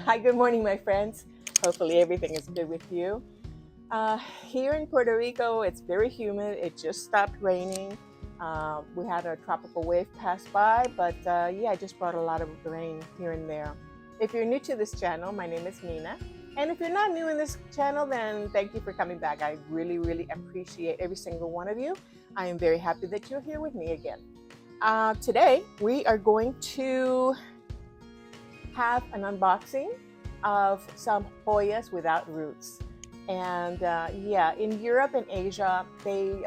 Hi, good morning, my friends. Hopefully, everything is good with you. Here in Puerto Rico, it's very humid. It just stopped raining. We had a tropical wave pass by, but yeah, I just brought a lot of rain here and there. If you're new to this channel, my name is Nina. And if you're not new in this channel, then thank you for coming back. I really, really appreciate every single one of you. I am very happy that you're here with me again. Today, we are going to have an unboxing of some Hoyas without roots. And yeah, in Europe and Asia, they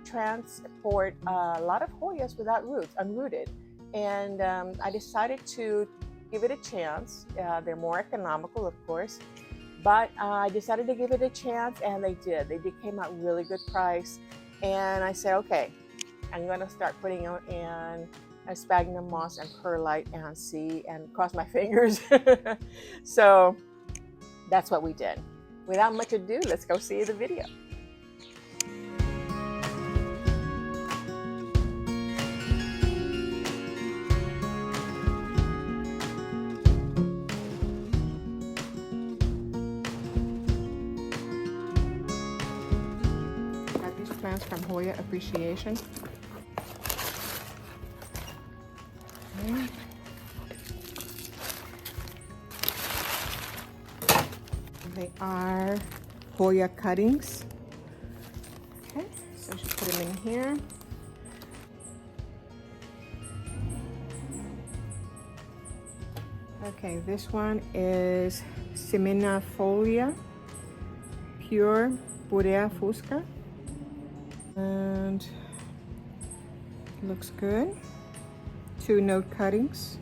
transport a lot of Hoyas without roots, unrooted. And I decided to give it a chance. They're more economical, of course, but I decided to give it a chance, and they did. They came out really good price. And I said, okay, I'm gonna start putting it in a sphagnum moss and perlite and see and cross my fingers. So that's what we did. Without much ado, let's go see the video. Got these plants from Hoya Appreciation. Okay. They are Hoya cuttings. Okay, so I should put them in here. Okay, this one is Seminifolia Pure Burea Fusca. And looks good. 2 node cuttings.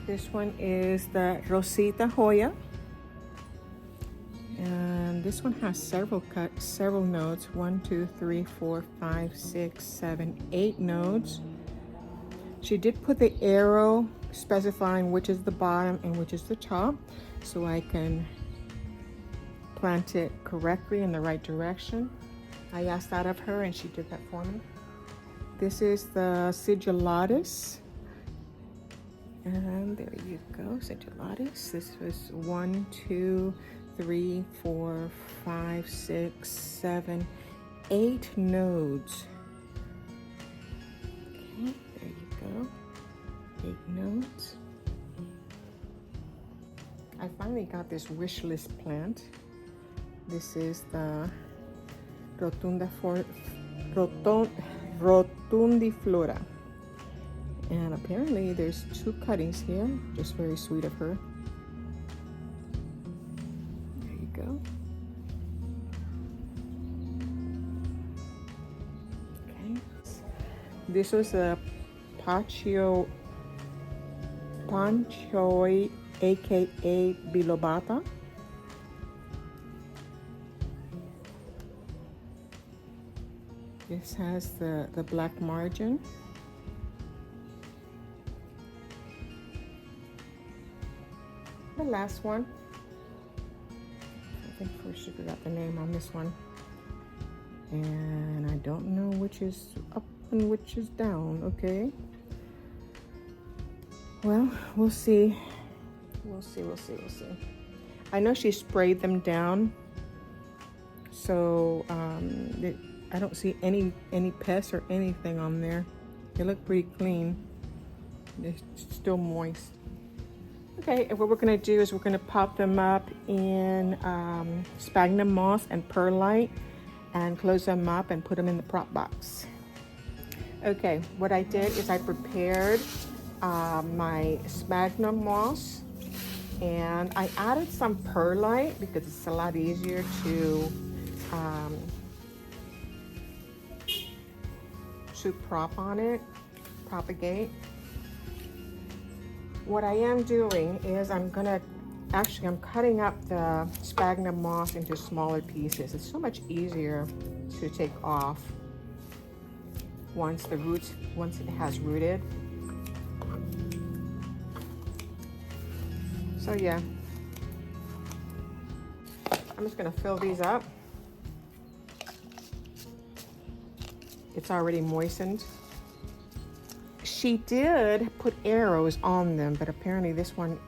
This one is the Rosita Hoya. And this one has several nodes. 1, 2, 3, 4, 5, 6, 7, 8 nodes. She did put the arrow specifying which is the bottom and which is the top, so I can plant it correctly in the right direction. I asked that of her and she did that for me. This is the Sigillatus. And there you go, Sigillatus. This was 1, 2, 3, 4, 5, 6, 7, 8 nodes. Okay, there you go. 8 nodes. I finally got this wish list plant. This is the Rotundiflora. And apparently there's 2 cuttings here. Just very sweet of her. There you go. Okay. This was a Panchoi, aka Bilobata. This has the black margin. The last one. I think first I forgot the name on this one. And I don't know which is up and which is down, okay? Well, we'll see. We'll see. I know she sprayed them down. So I don't see any pests or anything on there. They look pretty clean. They're still moist. Okay, and what we're gonna do is we're gonna pop them up in sphagnum moss and perlite and close them up and put them in the prop box. Okay, what I did is I prepared my sphagnum moss and I added some perlite because it's a lot easier to propagate. What I am doing is I'm cutting up the sphagnum moss into smaller pieces. It's so much easier to take off once it has rooted. So yeah, I'm just gonna fill these up. It's already moistened. She did put arrows on them, but apparently this one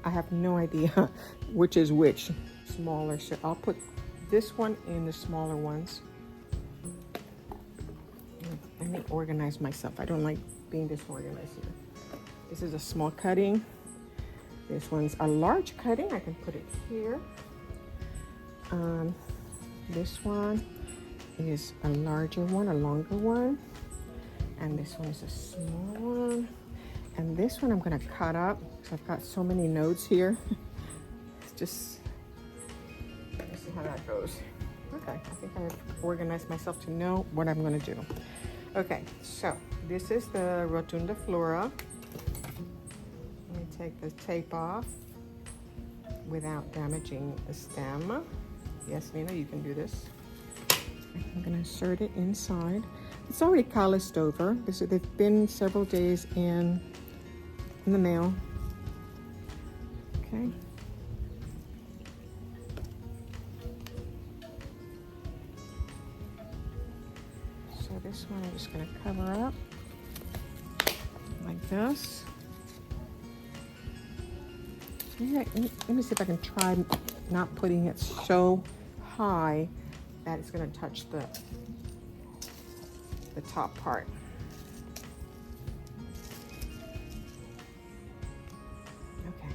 I have no idea which is which. Smaller, so I'll put this one in the smaller ones. Let me organize myself. I don't like being disorganized here. This is a small cutting. This one's a large cutting. I can put it here. This one is a larger one, a longer one. And this one is a small one. And this one I'm gonna cut up because I've got so many nodes here. It's just, let's see how that goes. Okay, I think I've organized myself to know what I'm gonna do. Okay, so this is the Rotunda Flora. Let me take the tape off without damaging the stem. Yes, Nina, you can do this. I'm gonna insert it inside. It's already calloused over. They've been several days in the mail. Okay. So this one I'm just gonna cover up like this. Let me see if I can try not putting it so high that it's gonna touch the top part. Okay.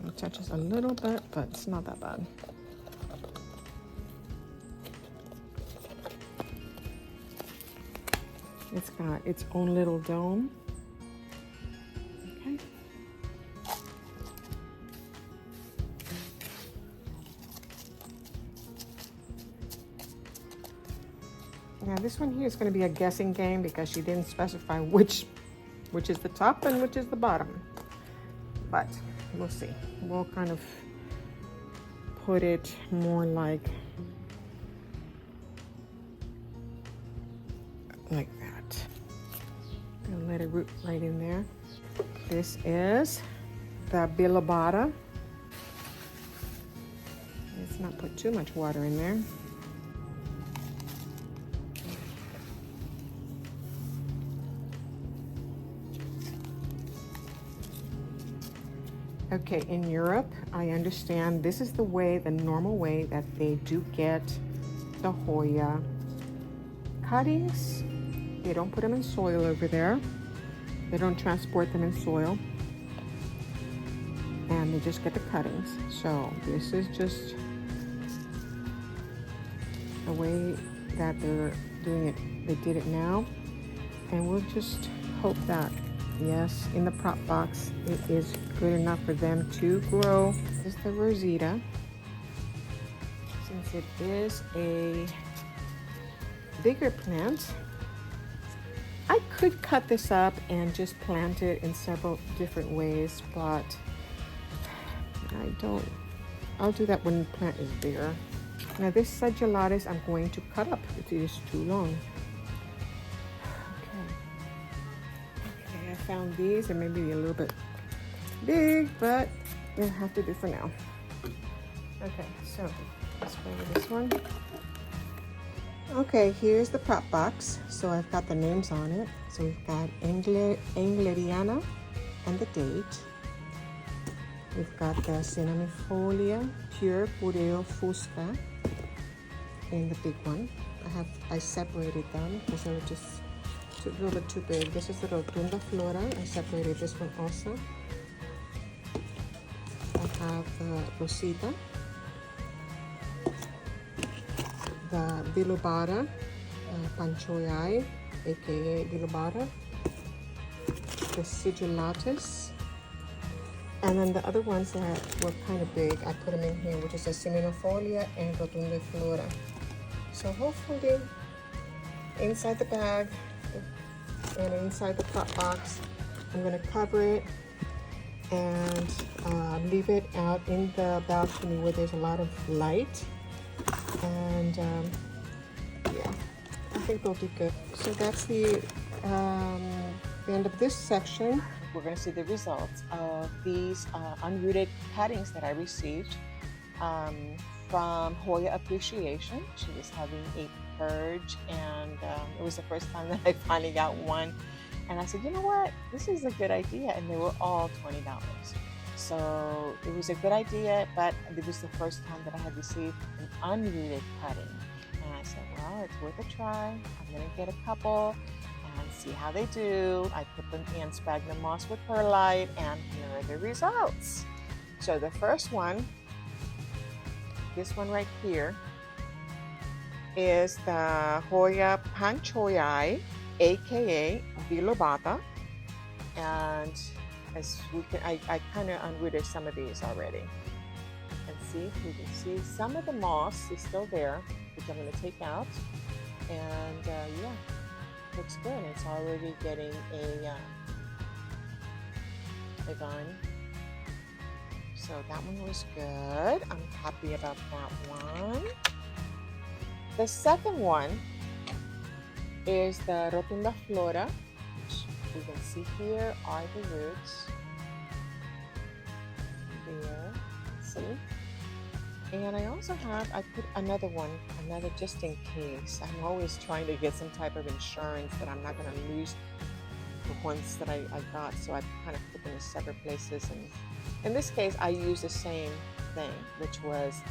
It touches a little bit, but it's not that bad. It's got its own little dome. Okay. Now this one here is going to be a guessing game because she didn't specify which is the top and which is the bottom. But we'll see. We'll kind of put it more like that. Gonna let it root right in there. This is the bilobata. Let's not put too much water in there. Okay, in Europe, I understand this is the normal way that they do get the Hoya cuttings. They don't put them in soil over there. They don't transport them in soil. And they just get the cuttings. So this is just the way that they're doing it. They did it now. And we'll just hope that, yes, in the prop box, it is good enough for them to grow. This is the Rosita. Since it is a bigger plant, I could cut this up and just plant it in several different ways, but I'll do that when the plant is bigger. Now this Sedulatus I'm going to cut up. It is too long. Okay, I found these. They may be a little bit big, but we'll have to do for now. Okay, so let's go with this one. Okay, here's the prop box. So I've got the names on it. So we've got Engleriana and the date. We've got the Cinnamifolia Pure Pureo Fusca in the big one. I separated them because they were just a little bit too big. This is the Rotunda Flora. I separated this one also. I have the Rosita, the Bilobata, Panchoyai, aka Bilobata, the Sigulatus, and then the other ones that were kind of big, I put them in here, which is the Seminifolia and Rotunda Flora. So hopefully, inside the bag and inside the prop box, I'm going to cover it and leave it out in the balcony where there's a lot of light. And yeah, I think they'll do good. So that's the end of this section. We're going to see the results of these unrooted cuttings that I received from Hoya Appreciation. She was having a purge, and it was the first time that I finally got one. And I said, you know what, this is a good idea, and they were all $20. So it was a good idea, but it was the first time that I had received an unrooted cutting. And I said, well, it's worth a try. I'm gonna get a couple and see how they do. I put them in sphagnum moss with perlite, and here are the results. So the first one, this one right here, is the Hoya Panchoyai, aka Bilobata, and as we can, I kind of unrooted some of these already. And see, you can see some of the moss is still there, which I'm going to take out. And yeah, looks good. It's already getting a vine. So that one was good. I'm happy about that one. The second one is the Rotunda Flora, which you can see here are the roots. There, see? And I also have, I put another one, just in case. I'm always trying to get some type of insurance that I'm not going to lose the ones that I got. So I kind of put them in separate places. And in this case, I used the same thing, which was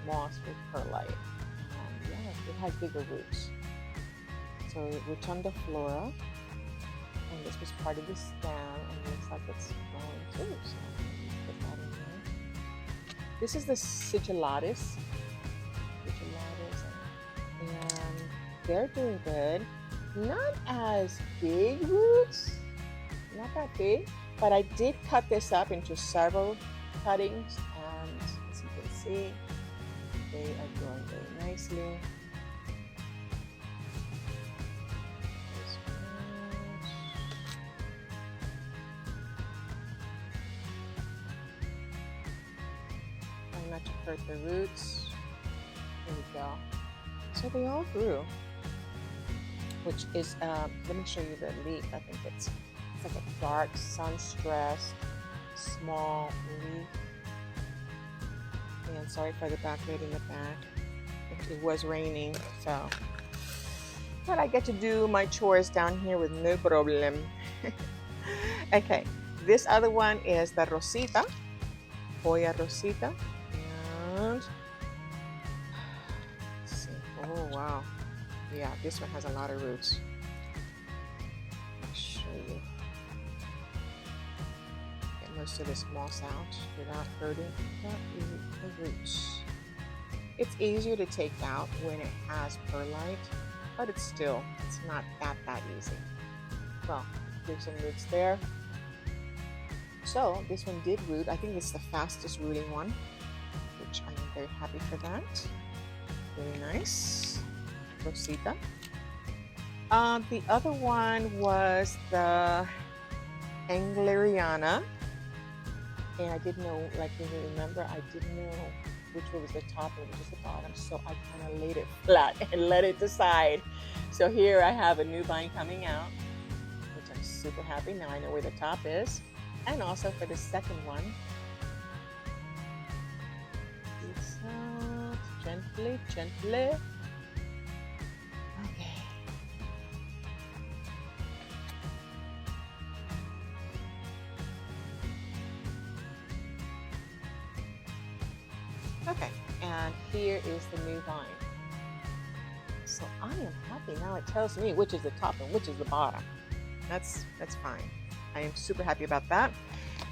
moss with perlite. Yeah, it had bigger roots. So Rotunda Flora, and this was part of the stem, and it looks like it's growing too. So put that in there. This is the Sigillatus, and they're doing good. Not as big roots, not that big, but I did cut this up into several cuttings, and as you can see, they are growing very nicely. Trying not to hurt the roots. There we go. So they all grew, which is, let me show you the leaf. I think it's like a dark, sun-stressed, small leaf. And sorry for the backlight in the back. It was raining, so. But I get to do my chores down here with no problem. Okay, this other one is the Rosita, Hoya Rosita. And, let's see, oh wow. Yeah, this one has a lot of roots. I'll show you. Get most of this moss out without hurting the roots. It's easier to take out when it has perlite, but it's not that easy. Well, there's some roots there. So this one did root. I think it's the fastest rooting one, which I am very happy for that. Very nice. Rosita. The other one was the Angleriana, and I didn't know, like if you remember, I didn't know which one was the top and which was the bottom, so I kind of laid it flat and let it decide. So here I have a new vine coming out, which I'm super happy. Now I know where the top is. And also for the second one, it's gently. Okay. Okay, and here is the new vine. So I am happy. Now it tells me which is the top and which is the bottom. That's fine. I am super happy about that.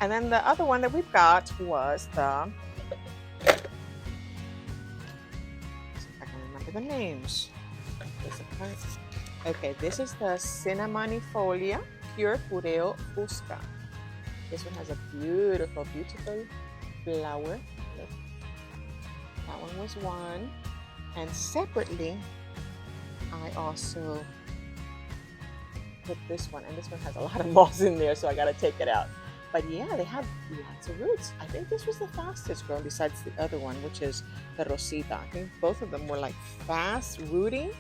And then the other one that we've got was the, let's see if I can remember the names. Okay, this is the Cinnamonifolia Pure Pureo Fusca. This one has a beautiful flower. Look. That one was one. And separately, I also put this one, and this one has a lot of moss in there, so I got to take it out. But yeah, they have lots of roots. I think this was the fastest growing besides the other one, which is the Rosita. I think both of them were like fast rooting,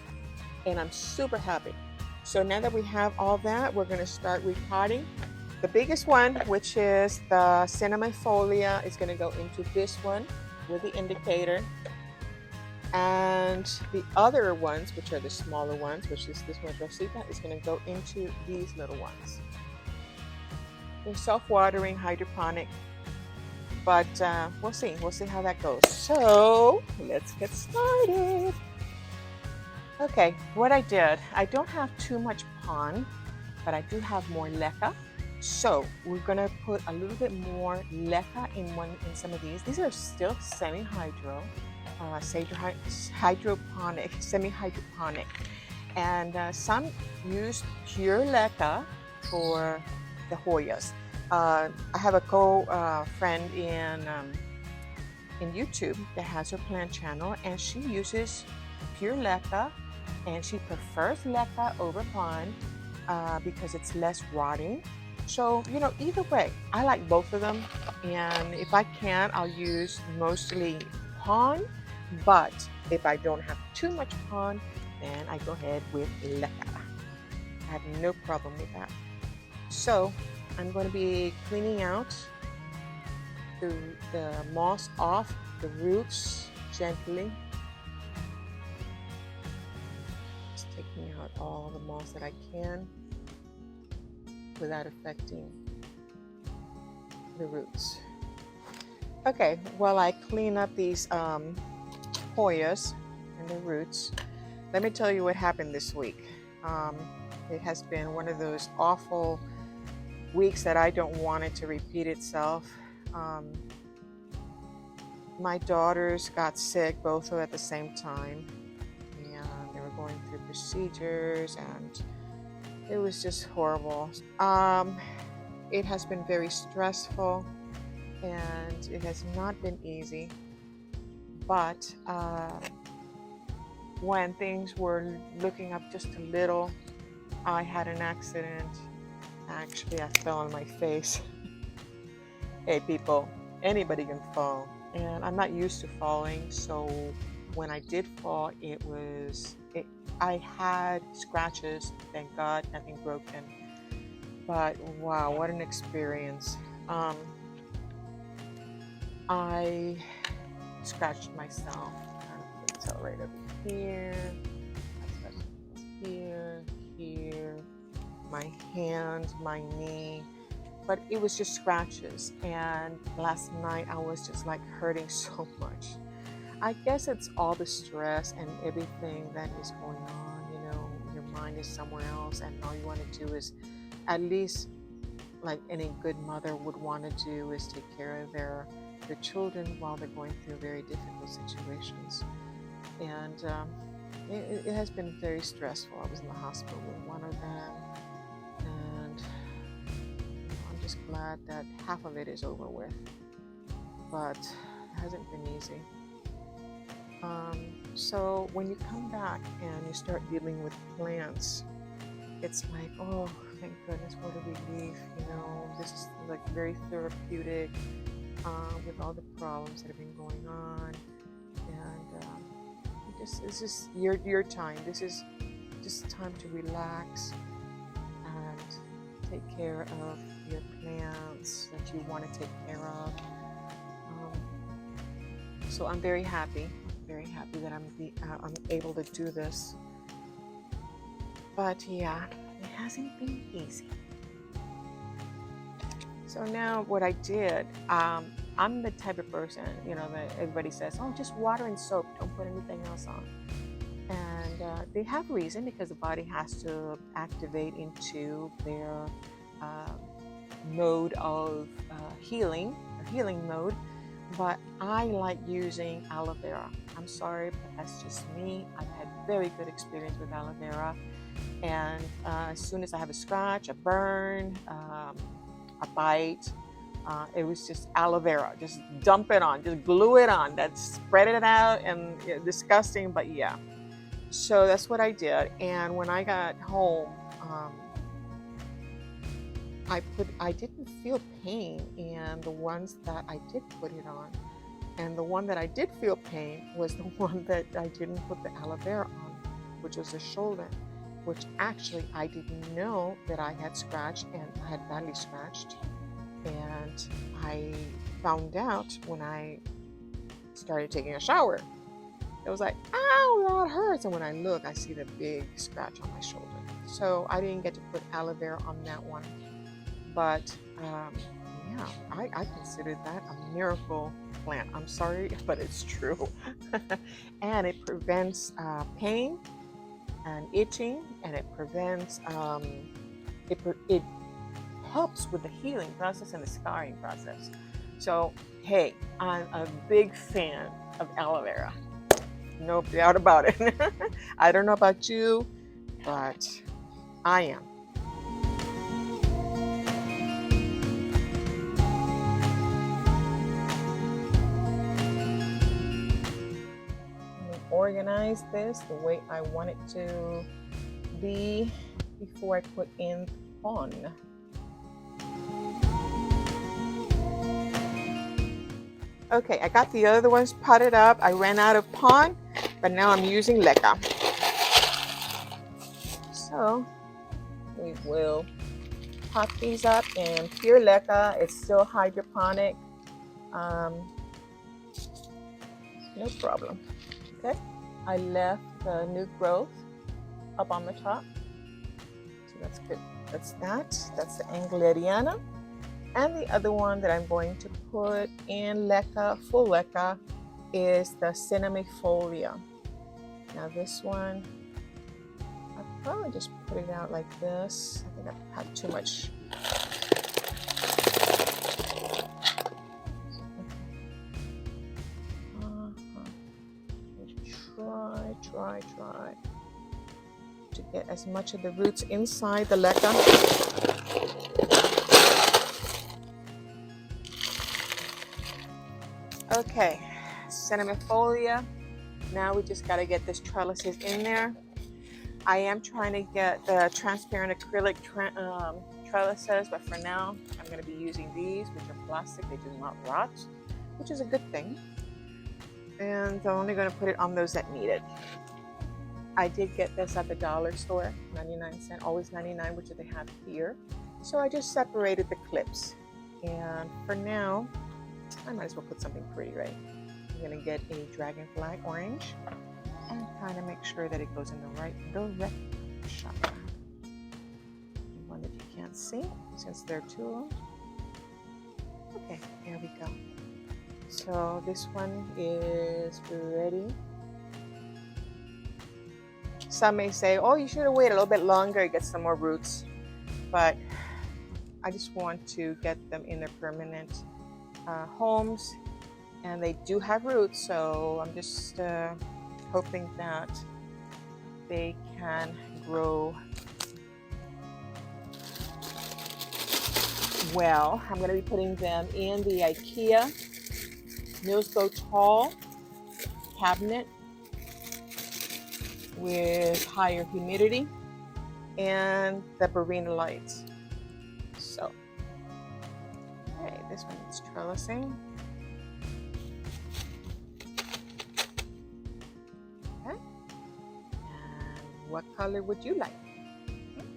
and I'm super happy. So now that we have all that, we're going to start repotting. The biggest one, which is the Cinnamonifolia, is going to go into this one with the indicator. And the other ones, which are the smaller ones, which is this one, Rosita, is going to go into these little ones. They're self-watering, hydroponic, but we'll see. We'll see how that goes. So let's get started. Okay, what I did, I don't have too much pond, but I do have more leca. So we're gonna put a little bit more leca in some of these. These are still semi-hydro, hydroponic, semi-hydroponic, and some use pure leca for the Hoyas. I have a friend in YouTube that has her plant channel, and she uses pure leca, and she prefers leca over pond because it's less rotting. So, you know, either way, I like both of them. And if I can, I'll use mostly pond. But if I don't have too much pond, then I go ahead with leca. I have no problem with that. So I'm going to be cleaning out the moss off the roots gently. Just taking out all the moss that I can without affecting the roots. Okay, while I clean up these Hoyas and the roots, let me tell you what happened this week. It has been one of those awful weeks that I don't want it to repeat itself. My daughters got sick, both at the same time, and they were going through procedures, and it was just horrible. It has been very stressful, and it has not been easy. But when things were looking up just a little, I had an accident. Actually, I fell on my face. Hey people, anybody can fall, and I'm not used to falling, so when I did fall, I had scratches, thank God, nothing broken. But wow, what an experience. I scratched myself. I can tell right over here. I scratched here, my hand, my knee. But it was just scratches. And last night I was just like hurting so much. I guess it's all the stress and everything that is going on. You know, your mind is somewhere else, and all you want to do is, at least like any good mother would want to do, is take care of their children while they're going through very difficult situations. And it has been very stressful. I was in the hospital with one of them, and I'm just glad that half of it is over with, but it hasn't been easy. So when you come back and you start dealing with plants, it's like, oh, thank goodness, what a relief. You know, this is like very therapeutic with all the problems that have been going on. And it's just your time. This is just time to relax and take care of your plants that you want to take care of. So I'm very happy that I'm able to do this. But yeah, it hasn't been easy. So now what I did, I'm the type of person, you know, that everybody says, oh, just water and soap, don't put anything else on. And they have reason, because the body has to activate into their mode of healing mode. But I like using aloe vera. I'm sorry, but that's just me. I've had very good experience with aloe vera. And as soon as I have a scratch, a burn, a bite, it was just aloe vera. Just dump it on, just glue it on. That's spread it out, and disgusting, but yeah. So that's what I did. And when I got home, I didn't feel pain in the ones that I did put it on. And the one that I did feel pain was the one that I didn't put the aloe vera on, which was the shoulder, which actually I didn't know that I had scratched, and I had badly scratched. And I found out when I started taking a shower. It was like, ow, that hurts. And when I look, I see the big scratch on my shoulder. So I didn't get to put aloe vera on that one. But yeah, I consider that a miracle plant. I'm sorry, but it's true. And it prevents pain and itching, and it prevents, it helps with the healing process and the scarring process. So, hey, I'm a big fan of aloe vera. No doubt about it. I don't know about you, but I am. Let me organize this the way I want it to be before I put in pon. Okay, I got the other ones potted up. I ran out of pon, but now I'm using leca. So we will pot these up in pure leca. It's still hydroponic. No problem. Okay, I left the new growth up on the top. So that's good. That's that. That's the Engleriana. And the other one that I'm going to put in leca, full leca, is the Cinnamifolia. Now this one, I'll probably just put it out like this. I think I have too much. Try to get as much of the roots inside the leca. Okay, Cinnamifolia. Now we just got to get this trellises in there. I am trying to get the transparent acrylic trellises, but for now I'm going to be using these, which are plastic. They do not rot, which is a good thing. And I'm only going to put it on those that need it. I did get this at the dollar store, 99 cents, always 99, which they have here. So I just separated the clips. And for now, I might as well put something pretty, right? I'm going to get a dragonfly orange and kind of make sure that it goes in the right direction. One that you can't see since there are two of them. Okay, there we go. So this one is ready. Some may say, oh, you should have waited a little bit longer to get some more roots. But I just want to get them in their permanent homes. And they do have roots, so I'm just hoping that they can grow well. I'm going to be putting them in the IKEA Millsbo Tall cabinet with higher humidity and the Barina lights. So, okay, this one is trellising. Okay, and what color would you like? Okay.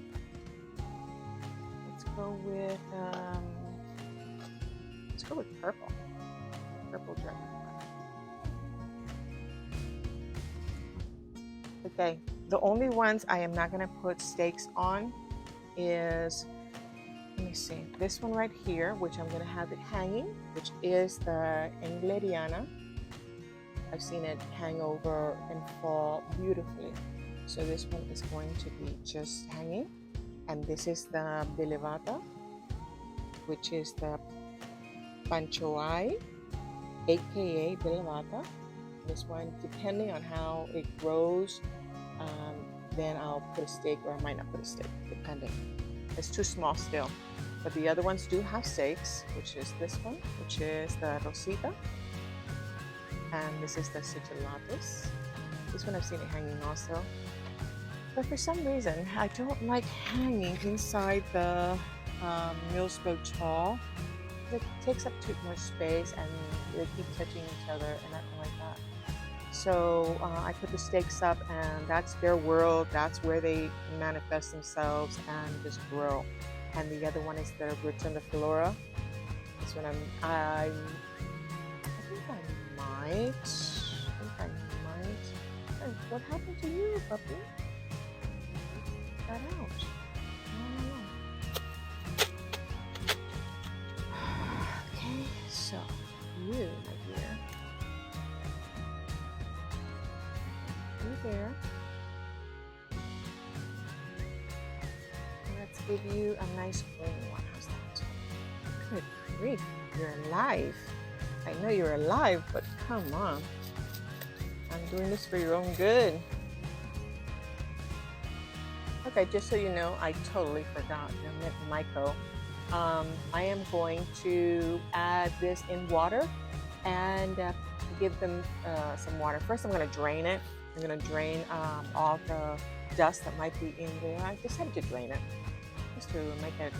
Let's go with purple. Purple dragon. Okay, the only ones I am not going to put stakes on is, let me see, this one right here, which I'm going to have it hanging, which is the Engleriana. I've seen it hang over and fall beautifully. So this one is going to be just hanging. And this is the Bilivata, which is the Panchoai, aka Bilivata. This one, depending on how it grows, then I'll put a stake, or I might not put a stake, depending. It's too small still. But the other ones do have stakes, which is this one, which is the Rosita. And this is the Sigillatus. This one I've seen it hanging also. But for some reason, I don't like hanging inside the Millsbo Tall. It takes up too much space and they keep touching each other, and I don't like that. So I put the stakes up, and that's their world. That's where they manifest themselves and just grow. And the other one is the Rotundiflora. This one I think I might What happened to you, puppy? Got out. Okay, so you, my dear, you there. Let's give you a nice clean one. How's that? Good grief, you're alive. I know you're alive, but come on. I'm doing this for your own good. Okay, just so you know, I totally forgot. I meant Myco. I am going to add this in water and give them some water. First, I'm going to drain it. I'm going to drain all the dust that might be in there. I decided to drain it just to make it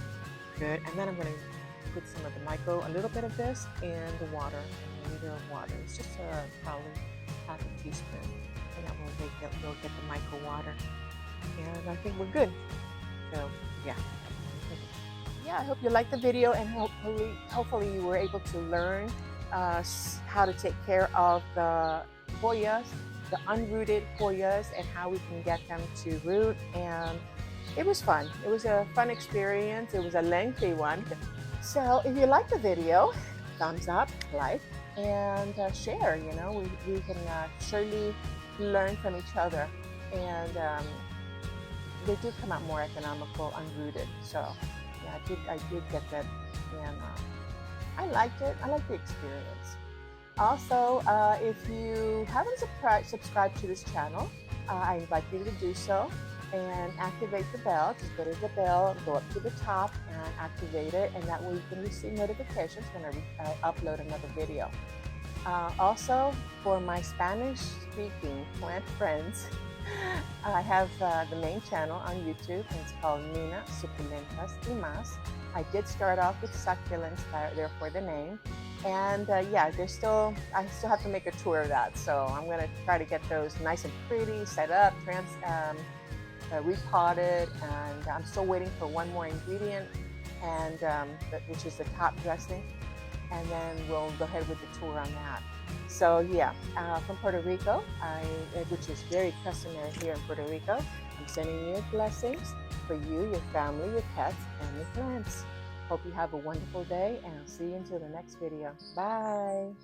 good. And then I'm going to put some of the Myco, a little bit of this, in the water, a liter of water. It's just probably half a teaspoon, and that will get the Myco water. And I think we're good. So yeah. Yeah, I hope you liked the video, and hopefully you were able to learn how to take care of the Hoyas, the unrooted Hoyas, and how we can get them to root. And it was fun. It was a fun experience. It was a lengthy one. So if you liked the video, thumbs up, like, and share. You know, we can surely learn from each other, and they do come out more economical unrooted. So yeah, I did get that, and I liked it. I liked the experience. Also, if you haven't subscribed to this channel, I invite you to do so and activate the bell. Just go to the bell, go up to the top, and activate it, and that way you can receive notifications when I upload another video. Also, for my Spanish-speaking plant friends, I have the main channel on YouTube, and it's called Nina Suculentas y Más. I did start off with succulents, therefore the name. And yeah, I still have to make a tour of that. So I'm going to try to get those nice and pretty, set up, repotted, and I'm still waiting for one more ingredient, and which is the top dressing. And then we'll go ahead with the tour on that. So yeah, from Puerto Rico, which is very customary here in Puerto Rico, I'm sending you blessings for you, your family, your pets, and your plants. Hope you have a wonderful day, and I'll see you until the next video. Bye.